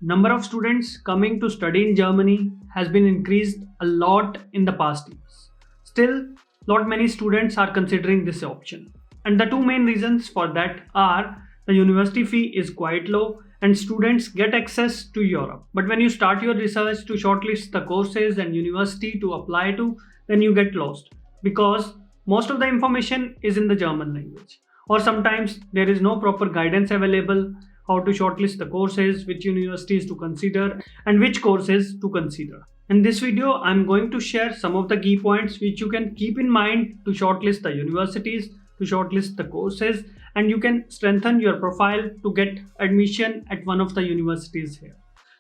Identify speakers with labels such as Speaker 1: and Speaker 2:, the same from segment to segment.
Speaker 1: Number of students coming to study in Germany has been increased a lot in the past years. Still, not many students are considering this option. And the two main reasons for that are the university fee is quite low and students get access to Europe. But when you start your research to shortlist the courses and university to apply to, then you get lost because most of the information is in the German language. Or sometimes there is no proper guidance available how to shortlist the courses, which universities to consider, and which courses to consider. In this video, I'm going to share some of the key points which you can keep in mind to shortlist the universities, to shortlist the courses, and you can strengthen your profile to get admission at one of the universities here.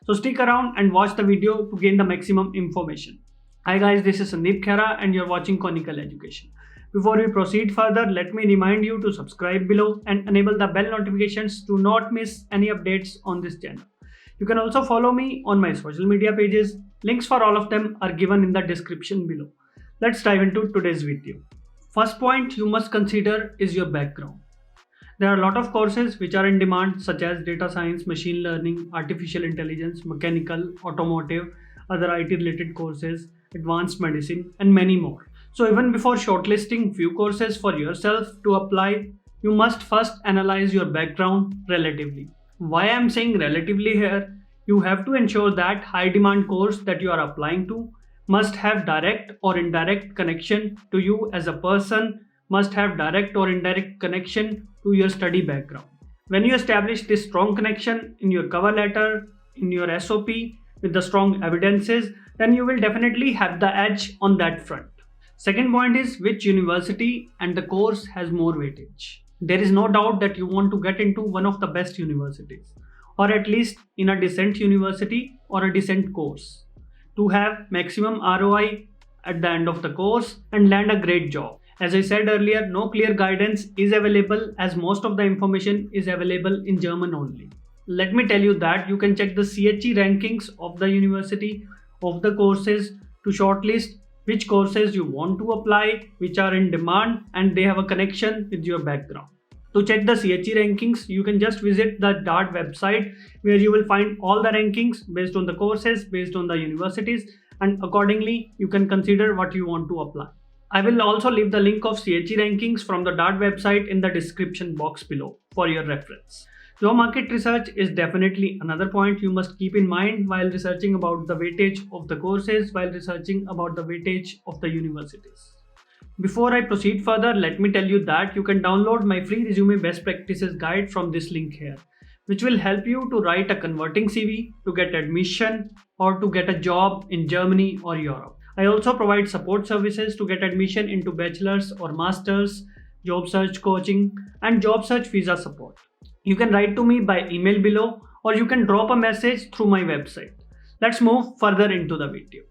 Speaker 1: So stick around and watch the video to gain the maximum information. Hi guys, this is Sandeep Khera and you're watching Conical Education. Before we proceed further, let me remind you to subscribe below and enable the bell notifications to not miss any updates on this channel. You can also follow me on my social media pages. Links for all of them are given in the description below. Let's dive into today's video. First point you must consider is your background. There are a lot of courses which are in demand such as data science, machine learning, artificial intelligence, mechanical, automotive, other IT related courses, advanced medicine and many more. So even before shortlisting few courses for yourself to apply, you must first analyze your background relatively. Why I'm saying relatively here, you have to ensure that high demand course that you are applying to must have direct or indirect connection to you as a person, must have direct or indirect connection to your study background. When you establish this strong connection in your cover letter, in your SOP with the strong evidences, then you will definitely have the edge on that front. Second point is which university and the course has more weightage. There is no doubt that you want to get into one of the best universities, or at least in a decent university or a decent course, to have maximum ROI at the end of the course and land a great job. As I said earlier, no clear guidance is available as most of the information is available in German only. Let me tell you that you can check the CHE rankings of the university, of the courses to shortlist which courses you want to apply, which are in demand and they have a connection with your background. To check the CHE rankings, you can just visit the DART website where you will find all the rankings based on the courses, based on the universities, and accordingly you can consider what you want to apply. I will also leave the link of CHE rankings from the DART website in the description box below for your reference. Job market research is definitely another point you must keep in mind while researching about the weightage of the courses, while researching about the weightage of the universities. Before I proceed further, let me tell you that you can download my free resume best practices guide from this link here, which will help you to write a converting CV to get admission or to get a job in Germany or Europe. I also provide support services to get admission into bachelor's or master's, job search coaching and job search visa support. You can write to me by email below or you can drop a message through my website. Let's move further into the video.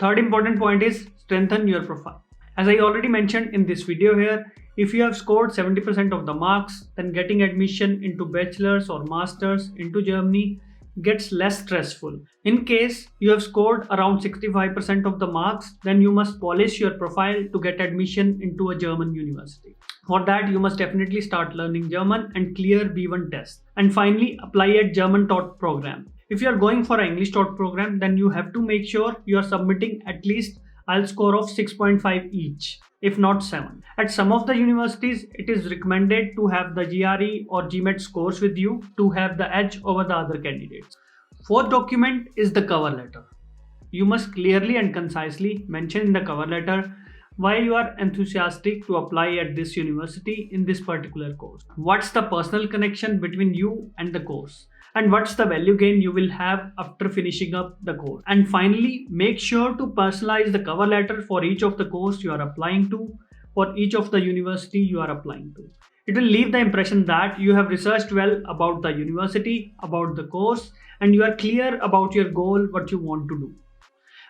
Speaker 1: Third important point is strengthen your profile. As I already mentioned in this video here, if you have scored 70% of the marks, then getting admission into bachelor's or master's into Germany gets less stressful. In case you have scored around 65% of the marks, then you must polish your profile to get admission into a German university. For that, you must definitely start learning German and clear B1 test. And finally, apply at German taught program. If you are going for an English taught program, then you have to make sure you are submitting at least IELTS score of 6.5 each, if not 7. At some of the universities, it is recommended to have the GRE or GMAT scores with you to have the edge over the other candidates. Fourth document is the cover letter. You must clearly and concisely mention in the cover letter why you are enthusiastic to apply at this university in this particular course. What's the personal connection between you and the course? And what's the value gain you will have after finishing up the course? And finally, make sure to personalize the cover letter for each of the course you are applying to, for each of the university you are applying to. It will leave the impression that you have researched well about the university, about the course, and you are clear about your goal, what you want to do.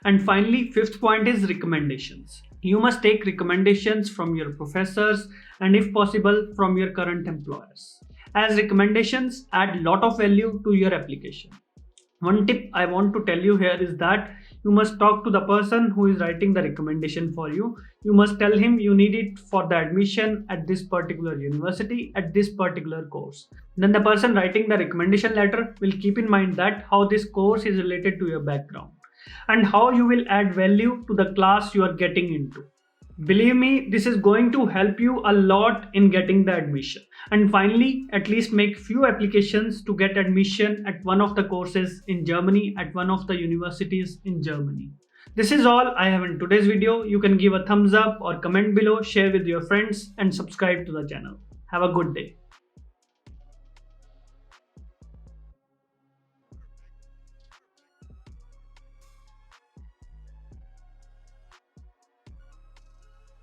Speaker 1: And finally, fifth point is recommendations. You must take recommendations from your professors and if possible from your current employers, as recommendations add lot of value to your application. One tip I want to tell you here is that you must talk to the person who is writing the recommendation for you. You must tell him you need it for the admission at this particular university at this particular course. Then the person writing the recommendation letter will keep in mind that how this course is related to your background and how you will add value to the class you are getting into. Believe me, this is going to help you a lot in getting the admission. And finally, at least make few applications to get admission at one of the courses in Germany, at one of the universities in Germany. This is all I have in today's video. You can give a thumbs up or comment below, share with your friends and subscribe to the channel. Have a good day.